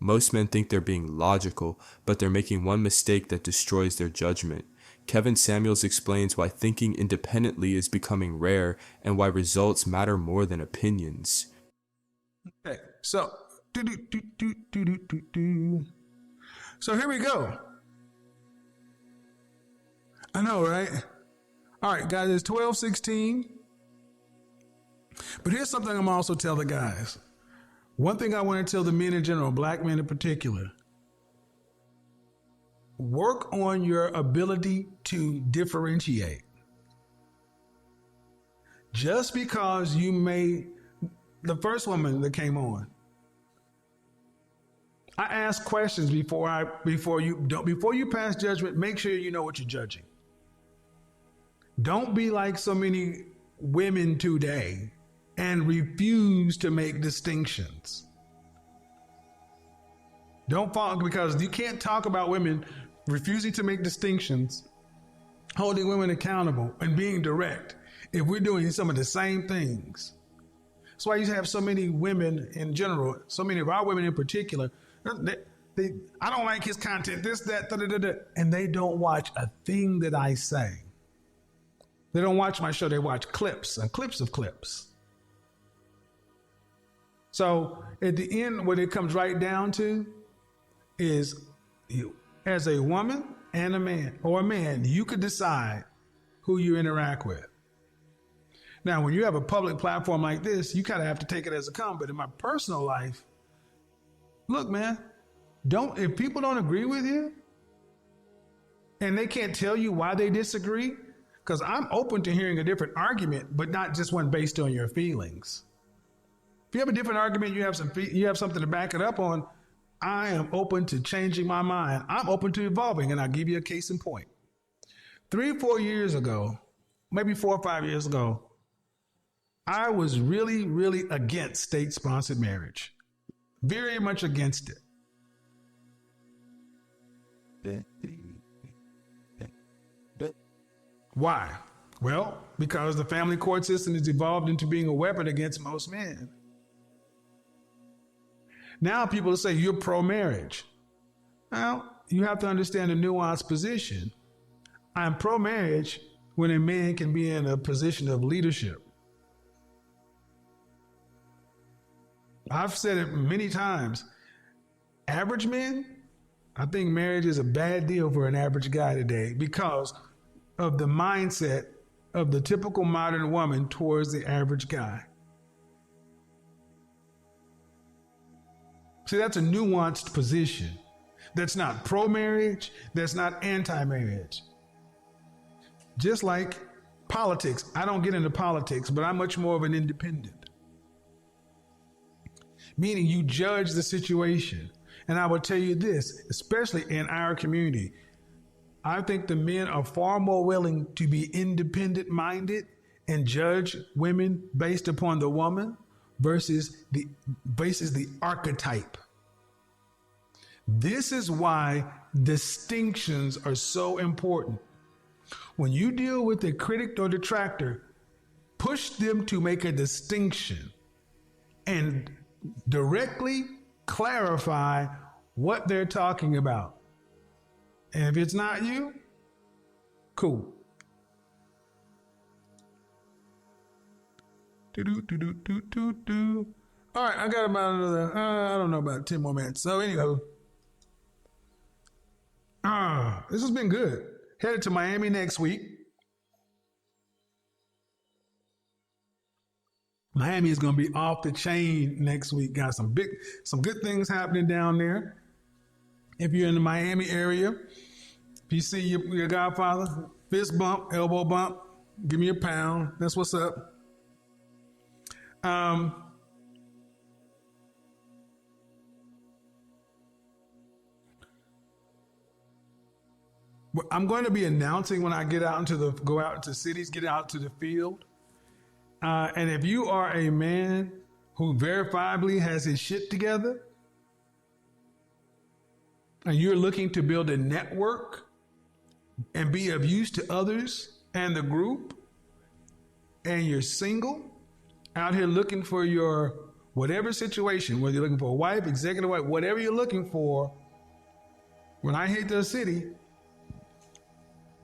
Most men think they're being logical, but they're making one mistake that destroys their judgment. Kevin Samuels explains why thinking independently is becoming rare and why results matter more than opinions. Okay, so so here we go. I know, right? All right, guys, it's 12:16. But here's something I'm also tell the guys. One thing I want to tell the men in general, black men in particular, work on your ability to differentiate. Just because you the first woman that came on, I ask questions before you pass judgment. Make sure you know what you're judging. Don't be like so many women today and refuse to make distinctions. Don't fall, because you can't talk about women refusing to make distinctions, holding women accountable, and being direct if we're doing some of the same things. That's why you have so many women in general, so many of our women in particular, I don't like his content, this, that, and they don't watch a thing that I say. They don't watch my show, they watch clips and clips of clips. So at the end, what it comes right down to is you, as a woman and a man, or a man, you could decide who you interact with. Now, when you have a public platform like this, you kind of have to take it as it comes. But in my personal life, look, man, if people don't agree with you and they can't tell you why they disagree, because I'm open to hearing a different argument, but not just one based on your feelings. If you have a different argument, you have something to back it up on, I am open to changing my mind. I'm open to evolving, and I'll give you a case in point. 3 or 4 years ago, maybe 4 or 5 years ago, I was really, really against state-sponsored marriage. Very much against it. Why? Well, because the family court system has evolved into being a weapon against most men. Now people say you're pro-marriage. Well, you have to understand a nuanced position. I'm pro-marriage when a man can be in a position of leadership. I've said it many times. Average men, I think marriage is a bad deal for an average guy today because of the mindset of the typical modern woman towards the average guy. See, that's a nuanced position. That's not pro-marriage. That's not anti-marriage. Just like politics. I don't get into politics, but I'm much more of an independent. Meaning you judge the situation. And I will tell you this, especially in our community, I think the men are far more willing to be independent minded and judge women based upon the woman versus the archetype. This is why distinctions are so important. When you deal with a critic or detractor, push them to make a distinction and directly clarify what they're talking about. And if it's not you, cool. All right, I got about another, I don't know, about 10 more minutes. So anyway, this has been good. Headed to Miami next week. Miami is going to be off the chain next week. Got some good things happening down there. If you're in the Miami area, if you see your godfather, fist bump, elbow bump, give me a pound. That's what's up. I'm going to be announcing when I go out into cities, get out to the field. And if you are a man who verifiably has his shit together, and you're looking to build a network and be of use to others and the group, and you're single, out here looking for your Whatever situation, whether you're looking for a wife, executive wife, whatever you're looking for, when I hit the city,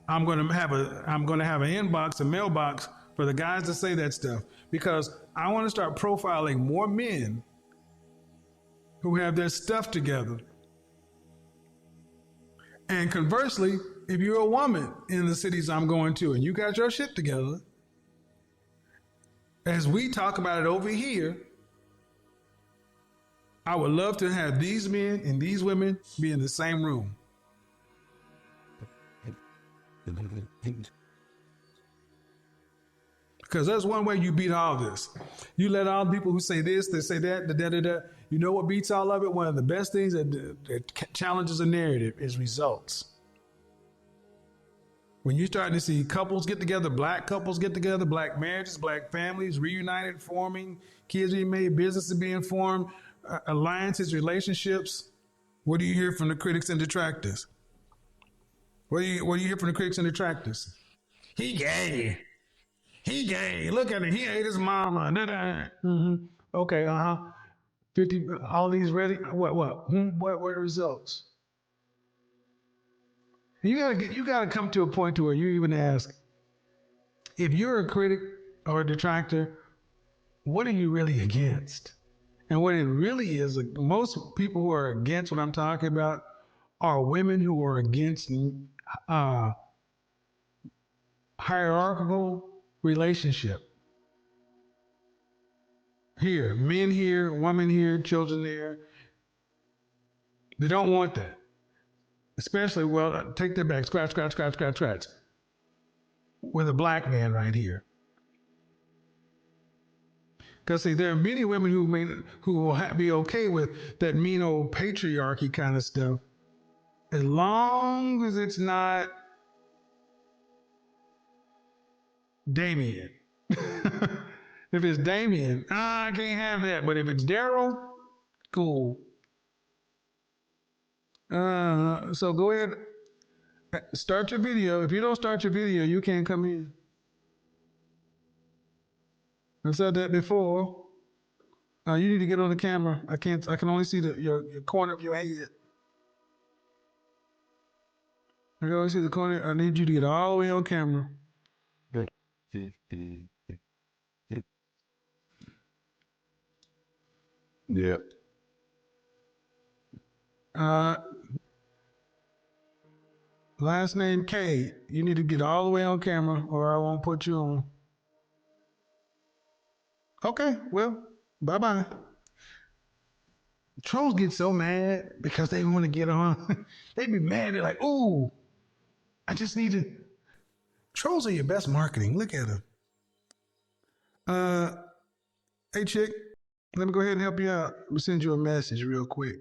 I'm gonna have an inbox, a mailbox for the guys to say that stuff, because I want to start profiling more men who have their stuff together. And conversely, if you're a woman in the cities I'm going to and you got your shit together, as we talk about it over here, I would love to have these men and these women be in the same room. Because there's one way you beat all this. You let all the people who say this, they say that, da. You know what beats all of it? One of the best things that challenges a narrative is results. When you're starting to see couples get together, black couples get together, black marriages, black families reunited, forming, kids being made, businesses being formed, alliances, relationships, what do you hear from the critics and detractors? What do you hear from the critics and detractors? He gay. He gay. Look at him. He ate his mama. Mm-hmm. Okay, 50, all these ready. What? What are the results? You gotta come to a point to where you even ask, if you're a critic or a detractor, what are you really against? And what it really is, most people who are against what I'm talking about are women who are against hierarchical relationship. Here, men here, women here, children there. They don't want that. Especially, well, take that back, scratch. With a black man right here. Because see, there are many women who will be okay with that mean old patriarchy kind of stuff, as long as it's not Damien. If it's Damien, I can't have that. But if it's Daryl, cool. So go ahead, start your video. If you don't start your video, you can't come in. I've said that before. You need to get on the camera. I can only see your corner of your head. I can only see the corner. I need you to get all the way on camera. Yeah. Last name K. You need to get all the way on camera or I won't put you on. Okay, well, bye-bye. Trolls get so mad because they want to get on. They be mad. They're like, ooh, I just need to. Trolls are your best marketing. Look at them. Hey, chick, let me go ahead and help you out. Let me send you a message real quick.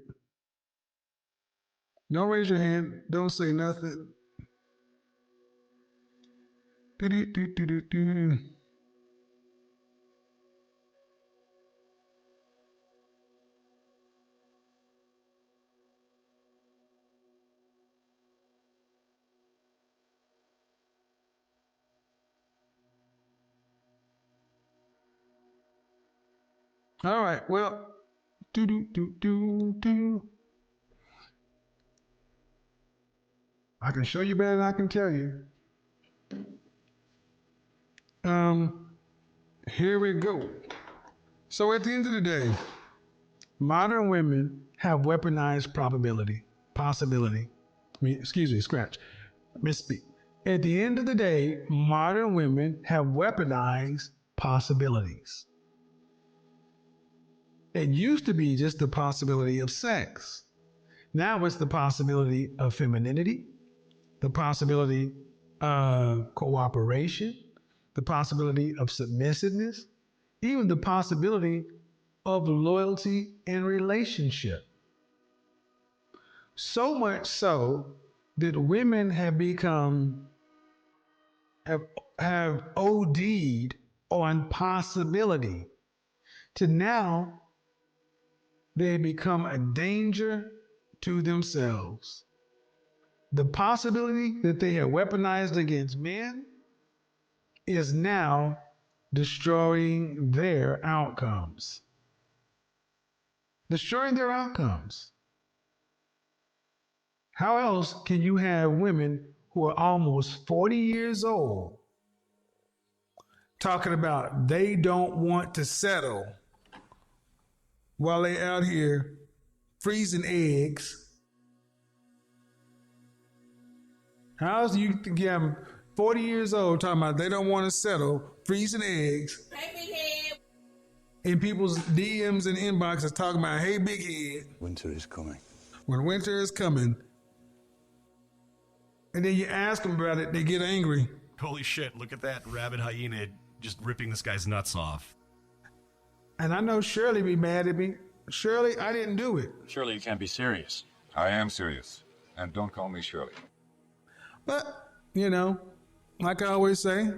Don't raise your hand. Don't say nothing. Do-do-do-do-do-do. All right, well, do. I can show you better than I can tell you. Here we go. So at the end of the day, modern women have weaponized possibility. Scratch. Misspeak. At the end of the day, modern women have weaponized possibilities. It used to be just the possibility of sex. Now it's the possibility of femininity, the possibility of cooperation, the possibility of submissiveness, even the possibility of loyalty and relationship. So much so that women have have OD'd on possibility to now they become a danger to themselves. The possibility that they have weaponized against men is now destroying their outcomes. destroying their outcomes. How else can you have women who are almost 40 years old talking about they don't want to settle while they out here freezing eggs? How else do you get them 40 years old talking about they don't want to settle, freezing eggs, in people's DMs and inboxes talking about, hey, big head. Winter is coming. When winter is coming, and then you ask them about it, they get angry. Holy shit, look at that rabid hyena just ripping this guy's nuts off. And I know Shirley be mad at me. Shirley, I didn't do it. Surely you can't be serious. I am serious. And don't call me Shirley. But, you know, like I always say,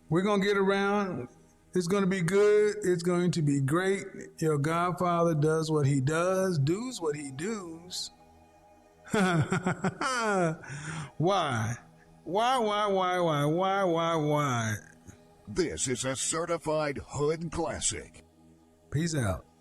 we're going to get around. It's going to be good. It's going to be great. Your godfather does what he does what he does. Why? Why? This is a certified hood classic. Peace out.